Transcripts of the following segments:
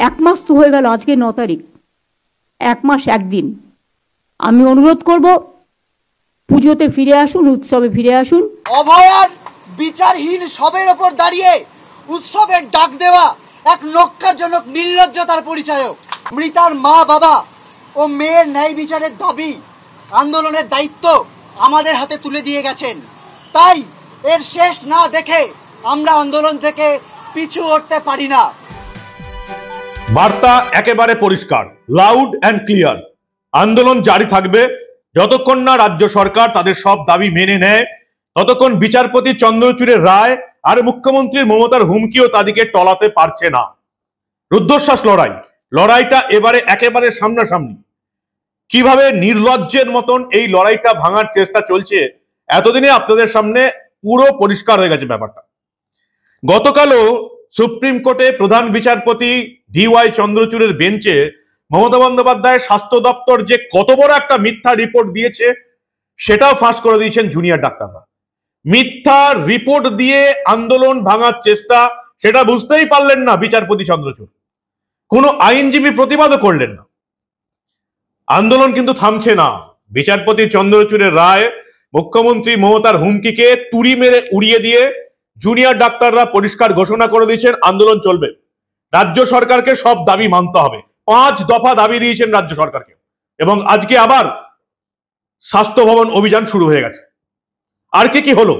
1 মাস তো হয়ে গেল, আজকে 9 তারিখ, 1 মাস 1 দিন। আমি অনুরোধ করব, পুজোতে ফিরে আসুন, উৎসবে ফিরে আসুন। অভয়ার বিচারহীন সবের ওপর দাঁড়িয়ে উৎসবের ডাক দেওয়া এক নক্কারজনক নির্লজ্জতার পরিচায়ক। মৃতার মা বাবা ও মেয়ের ন্যায় বিচারের দাবি, আন্দোলনের দায়িত্ব আমাদের হাতে তুলে দিয়ে গেছেন। তাই এর শেষ না দেখে আমরা আন্দোলন থেকে পিছু হটতে পারি না। বার্তা একেবারে পরিষ্কার, লাউড অ্যান্ড ক্লিয়ার। আন্দোলন জারি থাকবে যতক্ষণ না রাজ্য সরকার তাদের সব দাবি মেনে নেয়, ততক্ষণ বিচারপতি চন্দ্রচূড়ের রায় আর মুখ্যমন্ত্রী মমতার হুমকিও তাদেরকে টলাতে পারছে না। রুদ্ধশ্বাস লড়াইটা এবারে একেবারে সামনাসামনি। কিভাবে নির্লজ্জের মতন এই লড়াইটা ভাঙার চেষ্টা চলছে, এতদিনে আপনাদের সামনে পুরো পরিষ্কার হয়ে গেছে ব্যাপারটা। গতকালও সুপ্রিম কোর্টে প্রধান বিচারপতি DY চন্দ্রচূড়ের বেঞ্চে মমতা বন্দ্যোপাধ্যায়ের স্বাস্থ্য দপ্তর যে কত বড় একটা মিথ্যা রিপোর্ট দিয়েছে সেটাও ফাঁস করে দিয়েছেন জুনিয়র ডাক্তাররা। মিথ্যা রিপোর্ট দিয়ে আন্দোলন ভাঙার চেষ্টা, সেটা বুঝতেই পারলেন না বিচারপতি চন্দ্রচূড়। কোনো আইনজীবী প্রতিবাদও করলেন না। আন্দোলন কিন্তু থামছে না। বিচারপতি চন্দ্রচূড়ের রায়, মুখ্যমন্ত্রী মমতার হুমকিকে তুড়ি মেরে উড়িয়ে দিয়ে জুনিয়র ডাক্তাররা পরিষ্কার ঘোষণা করে দিয়েছেন আন্দোলন চলবে। রাজ্য সরকারকে সব দাবি মানতে হবে। 5 দফা দাবি দিয়েছেন রাজ্য সরকারকে, এবং আজকে আবার স্বাস্থ্য ভবন অভিযান শুরু হয়ে গেছে। আর কি হলো,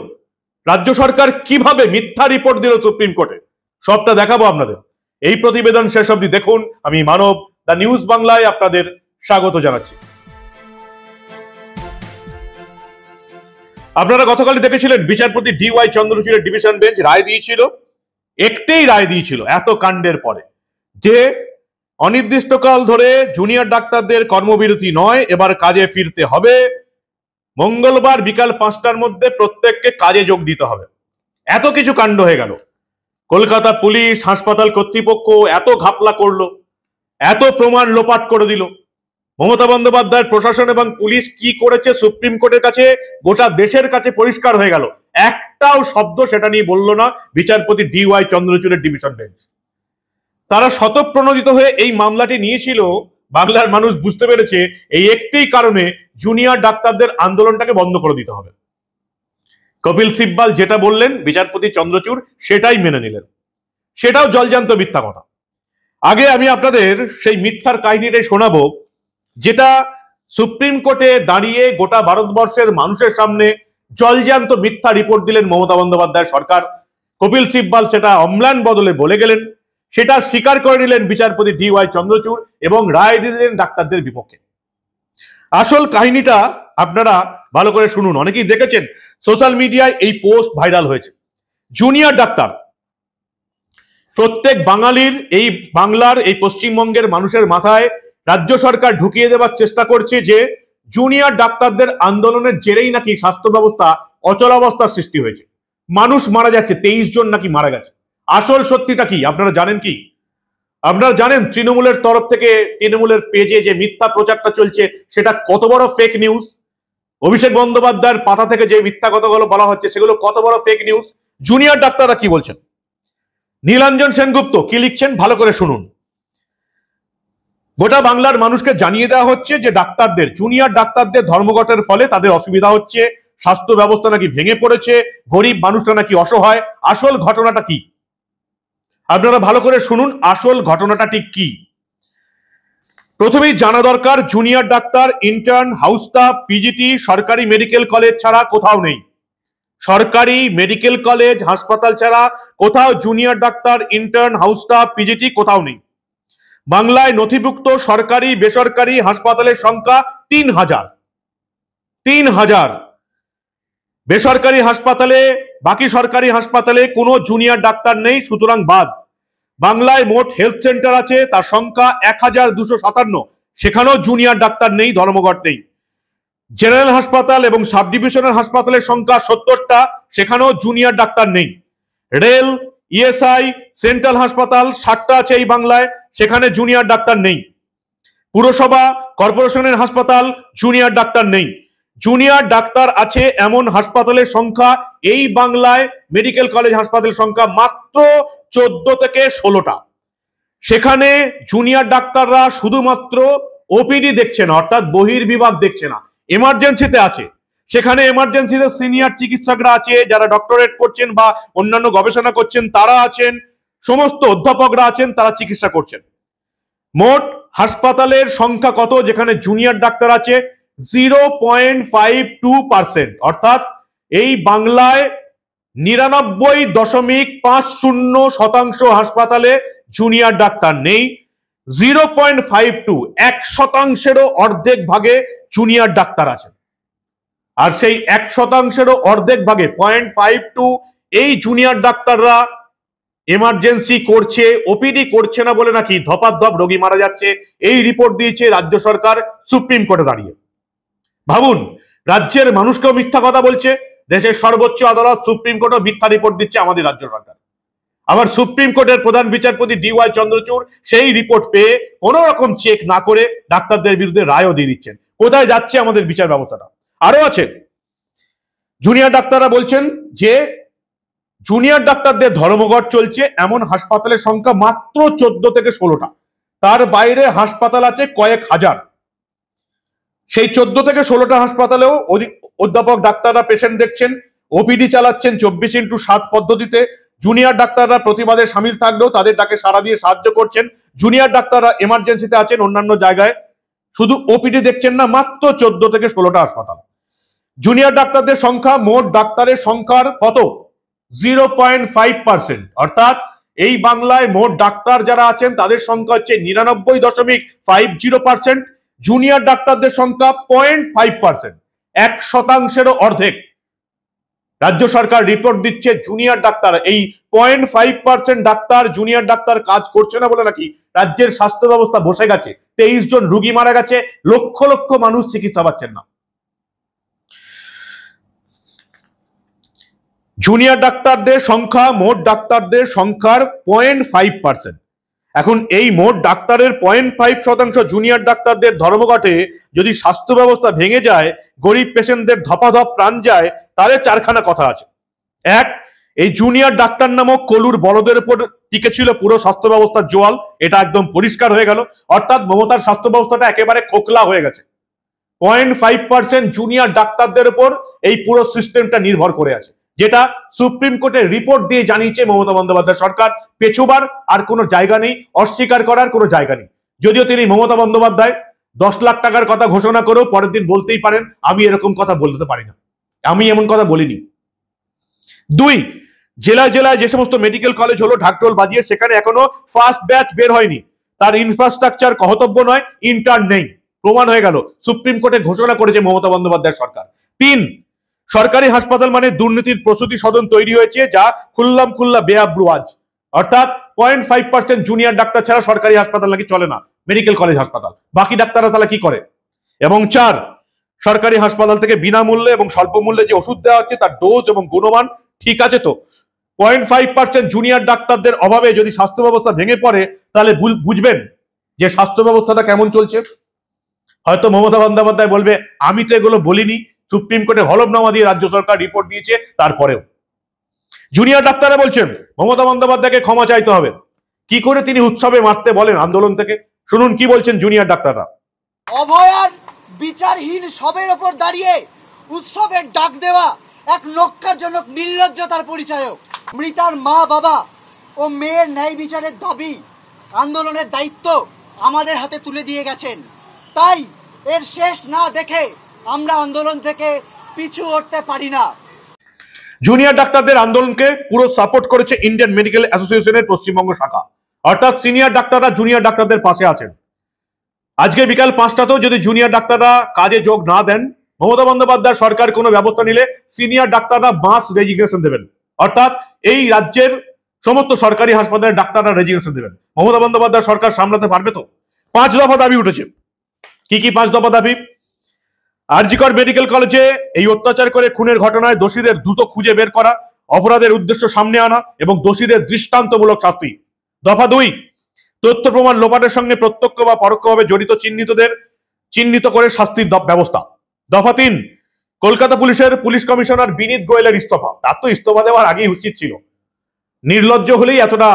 রাজ্য সরকার কিভাবে মিথ্যা রিপোর্ট দিল সুপ্রিম কোর্টে, সবটা দেখাবো আপনাদের। এই প্রতিবেদন শেষ অবধি দেখুন। আমি মানব, দ্য নিউজ বাংলায় আপনাদের স্বাগত জানাচ্ছি। আপনারা গতকালই দেখেছিলেন বিচারপতি DY চন্দ্রচূড়ের ডিভিশন বেঞ্চ রায় দিয়েছিল, একটাই রায় দিয়েছিল এত কাণ্ডের পরে, যে অনির্দিষ্টকাল ধরে জুনিয়র ডাক্তারদের কর্মবিরতি নয়, এবার কাজে ফিরতে হবে। মঙ্গলবার বিকাল 5টার মধ্যে প্রত্যেককে কাজে যোগ দিতে হবে। এত কিছু কাণ্ড হয়ে গেল। কলকাতা পুলিশ, হাসপাতাল কর্তৃপক্ষ এত ঘাপলা করলো, এত প্রমাণ লোপাট করে দিল। মমতা বন্দ্যোপাধ্যায়ের প্রশাসন এবং পুলিশ কি করেছে সুপ্রিম কোর্টের কাছে, গোটা দেশের কাছে পরিষ্কার হয়ে গেল। একটাও শব্দ সেটা নিয়ে বলল না বিচারপতি DY চন্দ্রচূড়ের ডিভিশন বেঞ্চ। তারা স্বতঃপ্রণোদিত হয়ে এই মামলাটি নিয়েছিল। বাংলার মানুষ বুঝতে পেরেছে এই একটাই কারণে জুনিয়র ডাক্তারদের আন্দোলনটাকে বন্ধ করে দিতে হবে। কপিল সিব্বাল যেটা বললেন বিচারপতি চন্দ্রচূড় সেটাই মেনে নিলেন। সেটাও জলজান্ত মিথ্যা কথা। আগে আমি আপনাদের সেই মিথ্যার কাহিনীটাই শোনাবো, যেটা সুপ্রিম কোর্টে দাঁড়িয়ে গোটা ভারতবর্ষের মানুষের সামনে জলজান্ত মিথ্যা রিপোর্ট দিলেন মমতা বন্দ্যোপাধ্যায় সরকার। কপিল সিব্বাল সেটা অম্লান বদলে বলে গেলেন, সেটা স্বীকার করে নিলেন বিচারপতি DY চন্দ্রচূড় এবং রায় দিয়ে দিলেন ডাক্তারদের বিপক্ষে। আসল কাহিনীটা আপনারা ভালো করে শুনুন। অনেকেই দেখেছেন সোশ্যাল মিডিয়ায় এই পোস্ট ভাইরাল হয়েছে। জুনিয়র ডাক্তার, প্রত্যেক বাঙালির, এই বাংলার, এই পশ্চিমবঙ্গের মানুষের মাথায় রাজ্য সরকার ঢুকিয়ে দেওয়ার চেষ্টা করছে যে জুনিয়র ডাক্তারদের আন্দোলনের জেরেই নাকি স্বাস্থ্য ব্যবস্থা অচলাবস্থার সৃষ্টি হয়েছে, মানুষ মারা যাচ্ছে, 23 জন নাকি মারা গেছে। আসল সত্যিটা কি আপনারা জানেন কি? আপনারা জানেন তৃণমূলের তরফ থেকে, তৃণমূলের পেজে যে মিথ্যা প্রচারটা চলছে সেটা কত বড় ফেক নিউজ? অভিষেক বন্দ্যোপাধ্যায়ের পাতা থেকে যে মিথ্যা কথাগুলো বলা হচ্ছে সেগুলো কত বড় ফেক নিউজ? জুনিয়র ডাক্তাররা কি বলছেন, নীলাঞ্জন সেনগুপ্ত কি লিখছেন, ভালো করে শুনুন। গোটা বাংলার মানুষকে জানিয়ে দেওয়া হচ্ছে যে ডাক্তারদের, জুনিয়র ডাক্তারদের ধর্মঘটের ফলে তাদের অসুবিধা হচ্ছে, স্বাস্থ্য ব্যবস্থা নাকি ভেঙে পড়েছে, গরিব মানুষরা নাকি অসহায়। আসল ঘটনাটা কি আপনারা ভালো করে শুনুন। আসল ঘটনাটা ঠিক কি প্রথমেই জানা দরকার। Junior doctor, intern, house staff, PGT সরকারি মেডিকেল কলেজ ছাড়া কোথাও নেই। সরকারি মেডিকেল কলেজ, হাসপাতাল ছাড়া কোথাও junior doctor, intern, house staff, PGT কোথাও নেই। বাংলায় নথিভুক্ত সরকারি বেসরকারি হাসপাতালের সংখ্যা 3000। 3000 বেসরকারি হাসপাতালে, বাকি সরকারি হাসপাতালে কোনো জুনিয়র ডাক্তার নেই, সুতরাং বাদ। বাংলায় মোট হেলথ সেন্টার আছে, তার সংখ্যা 1257, সেখানেও জুনিয়র ডাক্তার নেই, ধর্মঘট নেই। জেনারেল হাসপাতাল এবং সাব ডিভিশনাল হাসপাতালের সংখ্যা 70টা, সেখানেও জুনিয়র ডাক্তার নেই। রেল, ইএসআই, সেন্ট্রাল হাসপাতাল 60টা আছে এই বাংলায়, সেখানে জুনিয়র ডাক্তার নেই। পুরসভা, কর্পোরেশনের হাসপাতাল, জুনিয়র ডাক্তার নেই। জুনিয়র ডাক্তার আছে এমন হাসপাতালের সংখ্যা এই বাংলায়, মেডিকেল কলেজ হাসপাতালের সংখ্যা মাত্র 14 থেকে 16টা। সেখানে জুনিয়র ডাক্তাররা শুধুমাত্র ওপিডি দেখছে না, অর্থাৎ বহির্বিভাগ দেখছে না, এমার্জেন্সিতে আছে। সেখানে এমার্জেন্সিতে সিনিয়র চিকিৎসকরা আছে, যারা ডক্টরেট করছেন বা অন্যান্য গবেষণা করছেন তারা আছেন, সমস্ত অধ্যাপকরা আছেন, তারা চিকিৎসা করছেন। মোট হাসপাতালের সংখ্যা কত যেখানে জুনিয়র ডাক্তার আছে? 0.52%, অর্থাৎ এই বাংলায় 99.50% হাসপাতালে জুনিয়র ডাক্তার নেই। 0.52, 1%-এরও অর্ধেক ভাগে জুনিয়র ডাক্তার আছেন। আর সেই 1%-এরও অর্ধেক ভাগে 0.52 এই জুনিয়র ডাক্তাররা এমার্জেন্সি করছে, ওপিডি করছে না বলে নাকি ধপাধপ রোগী মারা যাচ্ছে, এই রিপোর্ট দিয়েছে রাজ্য সরকার সুপ্রিম কোর্টে দাঁড়িয়ে। ভাবুন, রাজ্যের মানুষকেও মিথ্যা কথা বলছে, দেশের সর্বোচ্চ আদালত সুপ্রিম কোর্টও মিথ্যা রিপোর্ট দিচ্ছে আমাদের রাজ্য সরকার। আবার সুপ্রিম কোর্টের প্রধান বিচারপতি DY চন্দ্রচূড় সেই রিপোর্ট পেয়ে কোন রকম চেক না করে ডাক্তারদের বিরুদ্ধে রায়ও দিয়ে দিচ্ছেন। কোথায় যাচ্ছে আমাদের বিচার ব্যবস্থাটা? আরো আছে, জুনিয়র ডাক্তাররা বলছেন যে জুনিয়র ডাক্তারদের ধর্মঘট চলছে এমন হাসপাতালের সংখ্যা মাত্র 14 থেকে 16টা, তার বাইরে হাসপাতাল আছে কয়েক হাজার। সেই 14 থেকে 16টা হাসপাতালেও অধ্যাপক ডাক্তাররা পেশেন্ট দেখছেন, ওপিডি চালাচ্ছেন 24x7 পদ্ধতিতে। জুনিয়র ডাক্তাররা প্রতিবাদে সামিল থাকলেও তাদের ডাকে সাড়া দিয়ে সাহায্য করছেন। জুনিয়র ডাক্তাররা এমার্জেন্সিতে আছেন, অন্যান্য জায়গায় শুধু ওপিডি দেখছেন না, মাত্র 14 থেকে 16টা হাসপাতাল। জুনিয়র ডাক্তারদের সংখ্যা মোট ডাক্তারের সংখ্যার কত? 0.5%, অর্থাৎ এই বাংলায় মোট ডাক্তার যারা আছেন তাদের সংখ্যা হচ্ছে 99.50%। জুনিয়র ডাক্তারদের সংখ্যা 0.5%, 1%-এরও অর্ধেক। রাজ্য সরকার রিপোর্ট দিচ্ছে জুনিয়র ডাক্তার, এই 0.5% ডাক্তার জুনিয়র ডাক্তার কাজ করছে না বলে নাকি রাজ্যের স্বাস্থ্য ব্যবস্থা বসে গেছে, 23 জন রোগী মারা গেছে, লক্ষ লক্ষ মানুষ চিকিৎসা পাচ্ছেন না। জুনিয়র ডাক্তারদের সংখ্যা মোট ডাক্তারদের সংখ্যার 0.5%। এখন এই মোট ডাক্তারের 0.5% জুনিয়র ডাক্তারদের ধর্মঘটে যদি স্বাস্থ্য ব্যবস্থা ভেঙে যায়, গরিব পেশেন্টদের ধপাধপ প্রাণ যায়, তাহলে চারখানা কথা আছে। এক, এই জুনিয়র ডাক্তার নামক কলুর বলদের উপর টিকে ছিল পুরো স্বাস্থ্য ব্যবস্থার জোয়াল, এটা একদম পরিষ্কার হয়ে গেল। অর্থাৎ মমতার স্বাস্থ্য ব্যবস্থাটা একেবারে খোকলা হয়ে গেছে। 0.5% জুনিয়র ডাক্তারদের উপর এই পুরো সিস্টেমটা নির্ভর করে আছে, যেটা সুপ্রিম কোর্টের রিপোর্ট দিয়ে জানিয়েছে মমতা বন্দ্যোপাধ্যায় সরকার। পেছোবার আর কোনো জায়গা নেই, অস্বীকার করার কোনো জায়গা নেই। যদিও তিনি মমতা বন্দ্যোপাধ্যায় 10 লাখ টাকার কথা ঘোষণা করেও পরের দিন বলতেই পারেন আমি এরকম কথা বলতে পারি না, আমি এমন কথা বলিনি। দুই, জেলায় জেলায় যে সমস্ত মেডিকেল কলেজ হলো ঢাকঢোল বাজিয়ে, সেখানে এখনো ফার্স্ট ব্যাচ বের হয়নি, তার ইনফ্রাস্ট্রাকচার কর্তব্য নয়, ইন্টার্ন নেই, প্রমাণ হয়ে গেল, সুপ্রিম কোর্টে ঘোষণা করেছে মমতা বন্দ্যোপাধ্যায় সরকার। তিন, সরকারি হাসপাতাল মানে দুর্নীতির প্রসূতি সদন তৈরি হয়েছে, যা খুল্লাম খুল্লা বেআব্রুয়াজ। অর্থাৎ 0.5% জুনিয়র ডাক্তার ছাড়া সরকারি হাসপাতাল নাকি চলে না, মেডিকেল কলেজ হাসপাতাল, বাকি ডাক্তাররা তাহলে কি করে? এবং চার, সরকারি হাসপাতাল থেকে বিনামূল্যে এবং স্বল্প মূল্যে যে ওষুধ দেওয়া হচ্ছে তার ডোজ এবং গুণমান ঠিক আছে তো? 0.5% জুনিয়র ডাক্তারদের অভাবে যদি স্বাস্থ্য ব্যবস্থা ভেঙে পড়ে, তাহলে বুঝবেন যে স্বাস্থ্য ব্যবস্থাটা কেমন চলছে। হয়তো মমতা বন্দ্যোপাধ্যায় বলবে আমি তো এগুলো বলিনি, সুপ্রিম কোর্টে হলফনামা দিয়ে রাজ্য সরকার রিপোর্ট দিয়েছে, তারপরেও। জুনিয়র ডাক্তাররা বলছেন মমতা বন্দ্যোপাধ্যায়কে ক্ষমা চাইতে হবে। কি করে তিনি উৎসবে মারতে বলেন আন্দোলন থেকে, শুনুন কি বলছেন জুনিয়র ডাক্তাররা। অভয়ার বিচারহীন সবের ওপর দাঁড়িয়ে উৎসবের ডাক দেওয়া এক নক্কারজনক নির্লজ্জতার পরিচায়ক। মৃতার মা বাবা ও মেয়ের ন্যায় বিচারের দাবি, আন্দোলনের দায়িত্ব আমাদের হাতে তুলে দিয়ে গেছেন। তাই এর শেষ না দেখে আমরা আন্দোলন থেকে পিছু হটতে পারি না। জুনিয়র ডাক্তারদের আন্দোলনকে পুরো সাপোর্ট করেছে ইন্ডিয়ান মেডিকেল অ্যাসোসিয়েশনের পশ্চিমবঙ্গ শাখা, অর্থাৎ সিনিয়র ডাক্তাররা জুনিয়র ডাক্তারদের পাশে আছেন। আজকে বিকাল 5টাতেও যদি জুনিয়র ডাক্তাররা কাজে যোগ না দেন, মমতা বন্দ্যোপাধ্যায় সরকার কোনো ব্যবস্থা নিলে সিনিয়র ডাক্তাররা মাস রেজিগনেশন দেবেন, অর্থাৎ এই রাজ্যের সমস্ত সরকারি হাসপাতালের ডাক্তাররা রেজিগনেশন দেবেন। মমতা বন্দ্যোপাধ্যায় সরকার সামলাতে পারবে তো? 5 দফা দাবি উঠেছে। কি কি 5 দফা দাবি? আরজি কর মেডিকেল কলেজে এই অত্যাচার করে খুনের ঘটনায় দোষীদের দ্রুত খুঁজে বের করা, অপরাধের উদ্দেশ্য সামনে আনা এবং দোষীদের দৃষ্টান্তমূলক শাস্তি। দফা 2, তথ্য প্রমাণ লোপাটের সঙ্গে প্রত্যক্ষ বা পরোক্ষভাবে জড়িত চিহ্নিতদের চিহ্নিত করে শাস্তির ব্যবস্থা। দফা 3, কলকাতা পুলিশের পুলিশ কমিশনার বিনীত গোয়েলের ইস্তফা। তার তো ইস্তফা দেওয়ার আগেই উচিত ছিল, নির্লজ্জ হলেই এতটা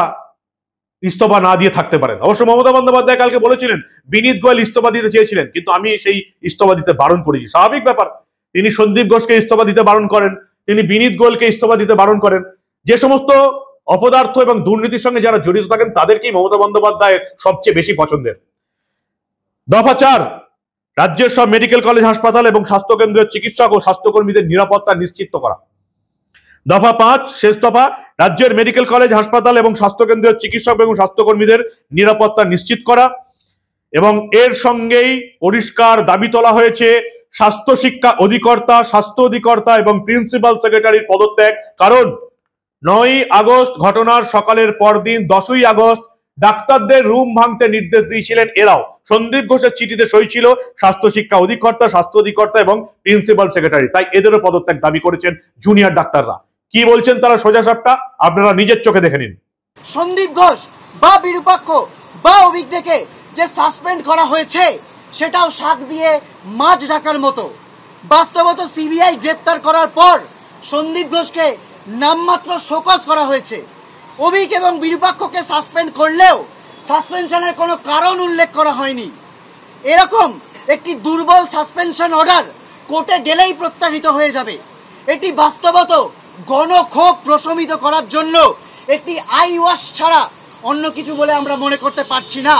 ইস্তফা না দিয়ে থাকতে পারেন। অবশ্য মমতা বন্দ্যোপাধ্যায় কালকে বলেছিলেন বিনীত গোয়েল ইস্তফা দিতে চেয়েছিলেন, কিন্তু আমি সেই ইস্তফা দিতে বারণ করেছি। স্বাভাবিক ব্যাপার, তিনি সন্দীপ ঘোষকে ইস্তফা দিতে বারণ করেন, তিনি বিনীত গোয়েলকে ইস্তফা দিতে বারণ করেন। যে সমস্ত অপদার্থ এবং দুর্নীতির সঙ্গে যারা জড়িত থাকেন তাদেরকেই মমতা বন্দ্যোপাধ্যায়ের সবচেয়ে বেশি পছন্দের। দফা 4, রাজ্যের সব মেডিকেল কলেজ, হাসপাতাল এবং স্বাস্থ্যকেন্দ্রের চিকিৎসক ও স্বাস্থ্যকর্মীদের নিরাপত্তা নিশ্চিত করা। দফা 5, শেষ দফা, রাজ্যের মেডিকেল কলেজ, হাসপাতাল এবং স্বাস্থ্যকেন্দ্রের চিকিৎসক এবং স্বাস্থ্যকর্মীদের নিরাপত্তা নিশ্চিত করা। এবং এর সঙ্গেই পরিষ্কার দাবি তোলা হয়েছে স্বাস্থ্য শিক্ষা অধিকর্তা, স্বাস্থ্য অধিকর্তা এবং প্রিন্সিপাল সেক্রেটারির পদত্যাগ। কারণ 9ই আগস্ট ঘটনার সকালের পরদিন 10ই আগস্ট ডাক্তারদের রুম ভাঙতে নির্দেশ দিয়েছিলেন এরাও। সন্দীপ ঘোষের চিঠিতে সই ছিল স্বাস্থ্য শিক্ষা অধিকর্তা, স্বাস্থ্য অধিকর্তা এবং প্রিন্সিপাল সেক্রেটারি। তাই এদেরও পদত্যাগ দাবি করেছেন জুনিয়র ডাক্তাররা। কি বলছেন তারা সোজা সাপটা আপনারা নিজের চোখে দেখে নিন। সন্দীপ ঘোষ বা বিরূপাক্ষ বা অভিজ্ঞকে যে সাসপেন্ড করা হয়েছে সেটাও শাক দিয়ে মাছ ঢাকার মতো। বাস্তবত সিবিআই গ্রেপ্তার করার পর সন্দীপ ঘোষকে নামমাত্র শোকজ করা হয়েছে। অভিক এবং বিরূপাক্ষকে সাসপেন্ড করলেও সাসপেনশনের কোনো কারণ উল্লেখ করা হয়নি। এরকম একটি দুর্বল সাসপেনশন অর্ডার কোর্টে গেলেই প্রত্যাহিত হয়ে যাবে। এটি বাস্তবত গণক্ষোভ প্রশমিত করার জন্য একটি আই ওয়াশ ছাড়া অন্য কিছু বলে আমরা মনে করতে পারছি না।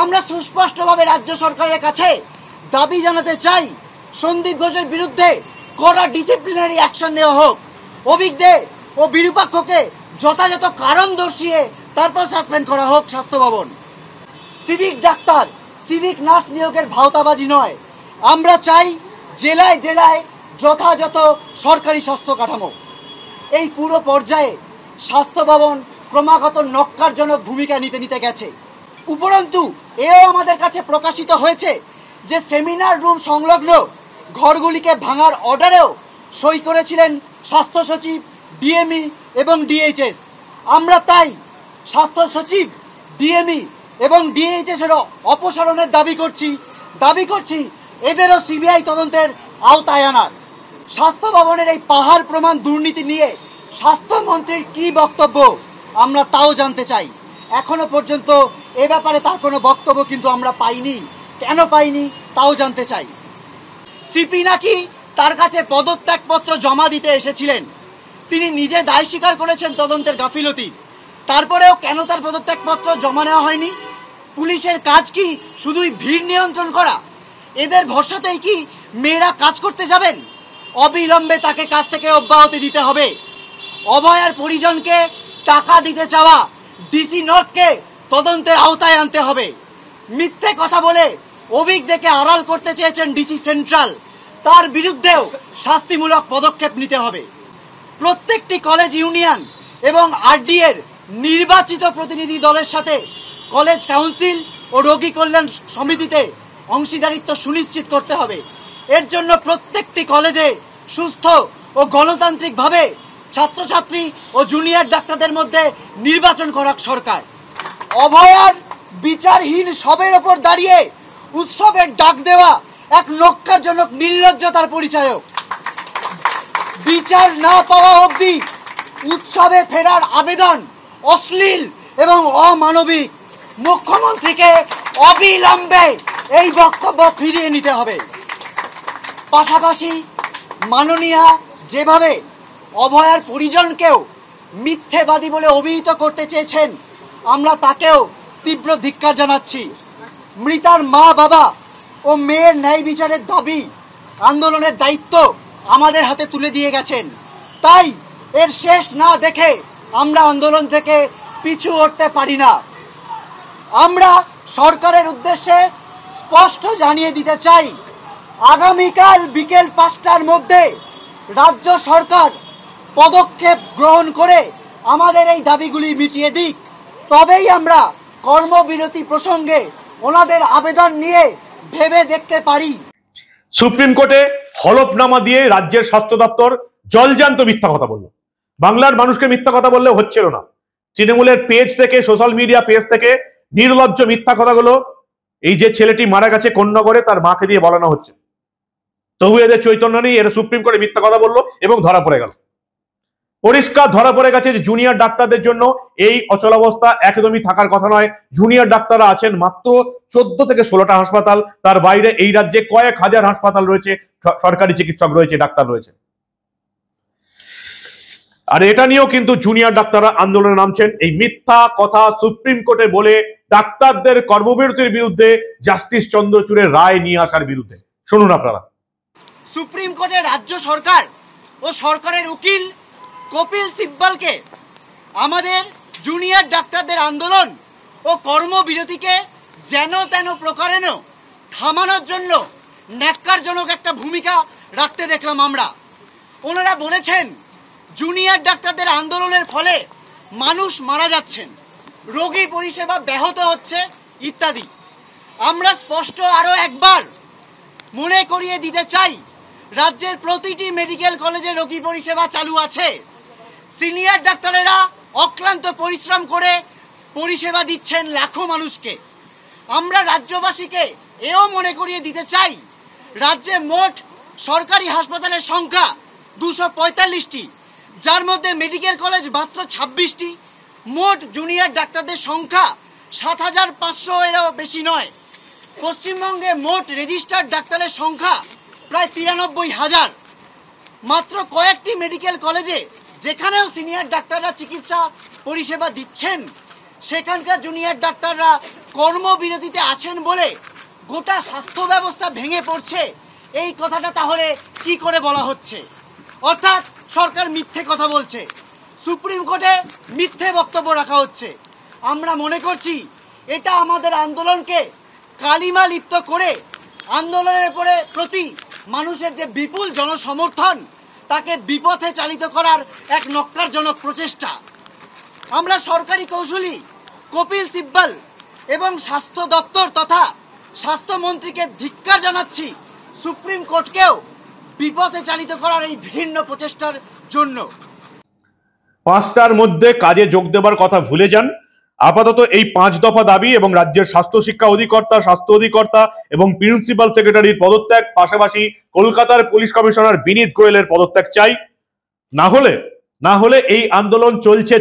আমরা সুস্পষ্টভাবে রাজ্য সরকারের কাছে দাবি জানাতে চাই সন্দীপ ঘোষের বিরুদ্ধে কড়া ডিসিপ্লিনারি অ্যাকশন নেওয়া হোক। অভিজ্ঞ ও বিরূপাক্ষকে যথাযথ কারণ দর্শিয়ে তারপর সাসপেন্ড করা হোক স্বাস্থ্য ভবন। সিভিক ডাক্তার, সিভিক নার্স নিয়োগের ভাওতাবাজি নয়, আমরা চাই জেলায় জেলায় যথাযথ সরকারি স্বাস্থ্য কাঠামো। এই পুরো পর্যায়ে স্বাস্থ্য ভবন ক্রমাগত নক্কারজনক ভূমিকা নিতে গেছে। উপরন্তু এও আমাদের কাছে প্রকাশিত হয়েছে যে সেমিনার রুম সংলগ্ন ঘরগুলিকে ভাঙার অর্ডারেও সই করেছিলেন স্বাস্থ্য সচিব, ডিএমই এবং ডিএইচএস। আমরা তাই স্বাস্থ্য সচিব, ডিএমই এবং ডিএইচএস এর অপসারণের দাবি করছি এদেরও সিবিআই তদন্তের আওতায় আনার। স্বাস্থ্য ভবনের এই পাহাড় প্রমাণ দুর্নীতি নিয়ে স্বাস্থ্যমন্ত্রীর কি বক্তব্য আমরা তাও জানতে চাই। এখনো পর্যন্ত এ ব্যাপারে তার কোনো বক্তব্য কিন্তু আমরা পাইনি। কেন পাইনি তাও জানতে চাই। সিপি নাকি তার কাছে পদত্যাগপত্র জমা দিতে এসেছিলেন, তিনি নিজে দায় স্বীকার করেছেন তদন্তের গাফিলতি। তারপরেও কেন তার পদত্যাগপত্র জমা নেওয়া হয়নি? পুলিশের কাজ কি শুধুই ভিড় নিয়ন্ত্রণ করা? এদের ভরসাতেই কি মেয়েরা কাজ করতে যাবেন? অবিলম্বে তাকে কাজ থেকে অব্যাহতি দিতে হবে। অভয়ার পরিজনকে টাকা দিতে চাওয়া ডিসি নর্থকে তদন্তের আওতায় আনতে হবে। মিথ্যে কথা বলে অভিজ্ঞকে আড়াল করতে চেয়েছেন ডিসি সেন্ট্রাল, তার বিরুদ্ধেও শাস্তিমূলক পদক্ষেপ নিতে হবে। প্রত্যেকটি কলেজ ইউনিয়ন এবং আরডি এর নির্বাচিত প্রতিনিধি দলের সাথে কলেজ কাউন্সিল ও রোগী কল্যাণ সমিতিতে অংশীদারিত্ব সুনিশ্চিত করতে হবে। এর জন্য প্রত্যেকটি কলেজে সুস্থ ও গণতান্ত্রিকভাবে ছাত্রছাত্রী ও জুনিয়র ডাক্তারদের মধ্যে নির্বাচন করা সরকার। অভয়ার বিচারহীন সবের ওপর দাঁড়িয়ে উৎসবের ডাক দেওয়া এক নক্কারজনক নির্লজ্জতার পরিচায়ক। বিচার না পাওয়া অবধি উৎসবে ফেরার আবেদন অশ্লীল এবং অমানবিক। মুখ্যমন্ত্রীকে অবিলম্বে এই বক্তব্য ফিরিয়ে নিতে হবে। পাশাপাশি মাননীয়া যেভাবে অভয়ার পরিজনকেও মিথ্যেবাদী বলে অভিহিত করতে চেয়েছেন, আমরা তাকেও তীব্র ধিক্কার জানাচ্ছি। মৃতার মা বাবা ও মেয়ের ন্যায় বিচারের দাবি, আন্দোলনের দায়িত্ব আমাদের হাতে তুলে দিয়ে গেছেন। তাই এর শেষ না দেখে আমরা আন্দোলন থেকে পিছু হটতে পারি না। আমরা সরকারের উদ্দেশ্যে স্পষ্ট জানিয়ে দিতে চাই, আগামীকাল বিকেল 5টার মধ্যে রাজ্য সরকার পদক্ষেপ গ্রহণ করে আমাদের এই দাবিগুলি মিটিয়ে দিক, তবেই আমরা কর্মবিরতি প্রসঙ্গে ওনাদের আবেদন নিয়ে ভেবে দেখতে পারি। সুপ্রিম কোর্টে হলফনামা দিয়ে রাজ্যের স্বাস্থ্য দপ্তর জলজান্ত মিথ্যা কথা বলল। বাংলার মানুষকে মিথ্যা কথা বললে হচ্ছিল না। তৃণমূলের পেজ থেকে, সোশ্যাল মিডিয়া পেজ থেকে নির্লজ্জ মিথ্যা কথাগুলো এই যে ছেলেটি মারা গেছে কোন্নগরে, তার মাকে দিয়ে বলানো হচ্ছে। তবু এদের চৈতন্য নেই, এরা সুপ্রিম কোর্টে মিথ্যা কথা বললো এবং ধরা পড়ে গেল। পরিষ্কার ধরা পড়ে গেছে যে জুনিয়র ডাক্তারদের জন্য এই অচলাবস্থা একদমই থাকার কথা নয়। জুনিয়র ডাক্তাররা আছেন মাত্র 14 থেকে 16টা হাসপাতাল, তার বাইরে এই রাজ্যে কয়েক হাজার হাসপাতাল রয়েছে, সরকারি চিকিৎসক রয়েছে, ডাক্তার রয়েছে। আর এটা নিয়েও কিন্তু জুনিয়র ডাক্তাররা আন্দোলনে নামছেন। এই মিথ্যা কথা সুপ্রিম কোর্টে বলে ডাক্তারদের কর্মবিরতির বিরুদ্ধে জাস্টিস চন্দ্রচূড়ের রায় নিয়ে আসার বিরুদ্ধে। শুনুন আপনারা। সুপ্রিম কোর্টে রাজ্য সরকার ও সরকারের উকিল কপিল সিব্বলকে আমাদের জুনিয়র ডাক্তারদের আন্দোলন ও কর্মবিরতিকে যেন তেন প্রকারেণ থামানোর জন্য ন্যাক্কারজনক একটা ভূমিকা রাখতে দেখলাম আমরা। ওনারা বলেছেন জুনিয়র ডাক্তারদের আন্দোলনের ফলে মানুষ মারা যাচ্ছেন, রোগী পরিষেবা ব্যাহত হচ্ছে ইত্যাদি। আমরা স্পষ্ট আরও একবার মনে করিয়ে দিতে চাই, রাজ্যের প্রতিটি মেডিকেল কলেজে রোগী পরিষেবা চালু আছে। সিনিয়র ডাক্তারেরা অক্লান্ত পরিশ্রম করে পরিষেবা দিচ্ছেন লাখো মানুষকে। আমরা রাজ্যবাসীকে এও মনে করিয়ে দিতে চাই, রাজ্যে মোট সরকারি হাসপাতালের সংখ্যা 245টি, যার মধ্যে মেডিকেল কলেজ মাত্র 26টি। মোট জুনিয়র ডাক্তারদের সংখ্যা 7,500 এরও বেশি নয়। পশ্চিমবঙ্গে মোট রেজিস্টার্ড ডাক্তারের সংখ্যা প্রায় 93,000। মাত্র কয়েকটি মেডিকেল কলেজে যেখানেও সিনিয়র ডাক্তাররা চিকিৎসা পরিষেবা দিচ্ছেন, সেখানকার জুনিয়র ডাক্তাররা কর্মবিরতিতে আছেন বলে গোটা স্বাস্থ্য ব্যবস্থা ভেঙে পড়ছে। এই কথাটা তাহলে কি করে বলা হচ্ছে? অর্থাৎ সরকার মিথ্যে কথা বলছে, সুপ্রিম কোর্টে মিথ্যে বক্তব্য রাখা হচ্ছে। আমরা মনে করছি এটা আমাদের আন্দোলনকে কালিমা লিপ্ত করে আন্দোলনের প্রতি মানুষের যে বিপুল জনসমর্থন, তাকে বিপথে চালিত করার এক নক্কারজনক প্রচেষ্টা। আমরা সরকারি কৌশলী কপিল সিব্বল এবং স্বাস্থ্য দপ্তর তথা স্বাস্থ্যমন্ত্রীকে ধিক্কার জানাচ্ছি সুপ্রিম কোর্টকেও বিপথে চালিত করার এই ভিন্ন প্রচেষ্টার জন্য। 5টার মধ্যে কাজে যোগ দেবার কথা ভুলে যান। আপাতত এই 5 দফা দাবি এবং রাজ্যের স্বাস্থ্য শিক্ষা অধিকর্তা, স্বাস্থ্য অধিকর্তা এবং প্রিন্সিপাল সেক্রেটারির পদত্যাগ, পাশাপাশি কলকাতার পুলিশ কমিশনার বিনীত গোয়েলের পদত্যাগ চাই। না হলে এই আন্দোলন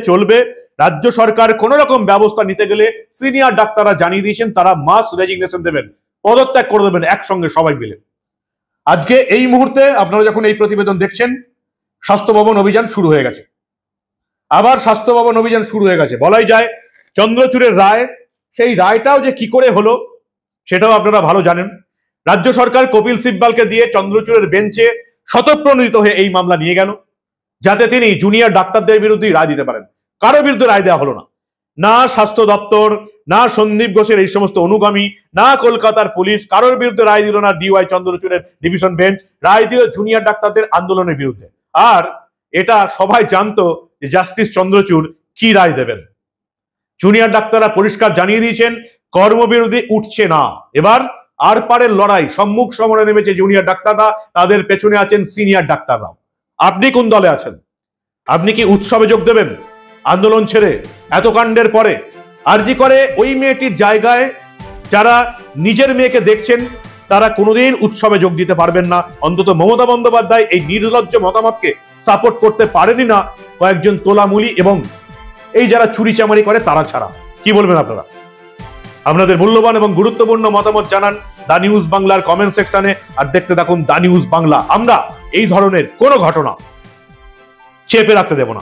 চলবে। রাজ্য সরকার কোন রকম ব্যবস্থা নিতে গেলে সিনিয়র ডাক্তাররা জানিয়ে দিয়েছেন তারা মাস রেজিগনেশন দেবেন, পদত্যাগ করে দেবেন একসঙ্গে সবাই মিলে। আজকে এই মুহূর্তে আপনারা যখন এই প্রতিবেদন দেখছেন, স্বাস্থ্য ভবন অভিযান শুরু হয়ে গেছে। আবার স্বাস্থ্য ভবন অভিযান শুরু হয়ে গেছে। বলাই যায় চন্দ্রচূড়ের রায়, সেই রায়টাও যে কি করে হলো সেটাও আপনারা ভালো জানেন। রাজ্য সরকার কপিল সিব্বলকে দিয়ে চন্দ্রচূড়ের বেঞ্চে স্বতঃপ্রণোদিত হয়ে এই মামলা নিয়ে গেল, যাতে তিনি জুনিয়র ডাক্তারদের বিরুদ্ধে রায় দিতে পারেন। কারো বিরুদ্ধে রায় দেওয়া হলো না। না স্বাস্থ্য দপ্তর, না সন্দীপ ঘোষের এই সমস্ত অনুগামী, না কলকাতার পুলিশ, কারোর বিরুদ্ধে রায় দিল না ডিওয়াই চন্দ্রচূড়ের ডিভিশন বেঞ্চ। রায় দিল জুনিয়র ডাক্তারদের আন্দোলনের বিরুদ্ধে। আর এটা সবাই জানতো যে জাস্টিস চন্দ্রচূড় কি রায় দেবেন। জুনিয়র ডাক্তাররা পরিষ্কার জানিয়ে দিয়েছেন কর্মবিরতি উঠছে না। এবার আর পারের লড়াই, সম্মুখ সমরে নেমেছে জুনিয়র ডাক্তাররা, তাদের পেছনে আছেন সিনিয়র ডাক্তাররা। আপনি কোন দলে আছেন? আপনি কি উৎসবে যোগ দেবেন আন্দোলন ছেড়ে? এত কাণ্ডের পরে আরজি করে ওই মেয়েটির জায়গায় যারা নিজের মেয়েকে দেখছেন তারা কোনোদিন উৎসবে যোগ দিতে পারবেন না। অন্তত মমতা বন্দ্যোপাধ্যায় এই নির্লজ্জ মতামতকে সাপোর্ট করতে পারেনি না কয়েকজন তোলামুলি এবং এই যারা চুরি চামারি করে তারা ছাড়া। কি বলবেন আপনারা? আপনাদের মূল্যবান এবং গুরুত্বপূর্ণ মতামত জানান দা নিউজ বাংলার কমেন্ট সেকশনে। আর দেখতে থাকুন দা নিউজ বাংলা। আমরা এই ধরনের কোনো ঘটনা চেপে রাখতে দেব না।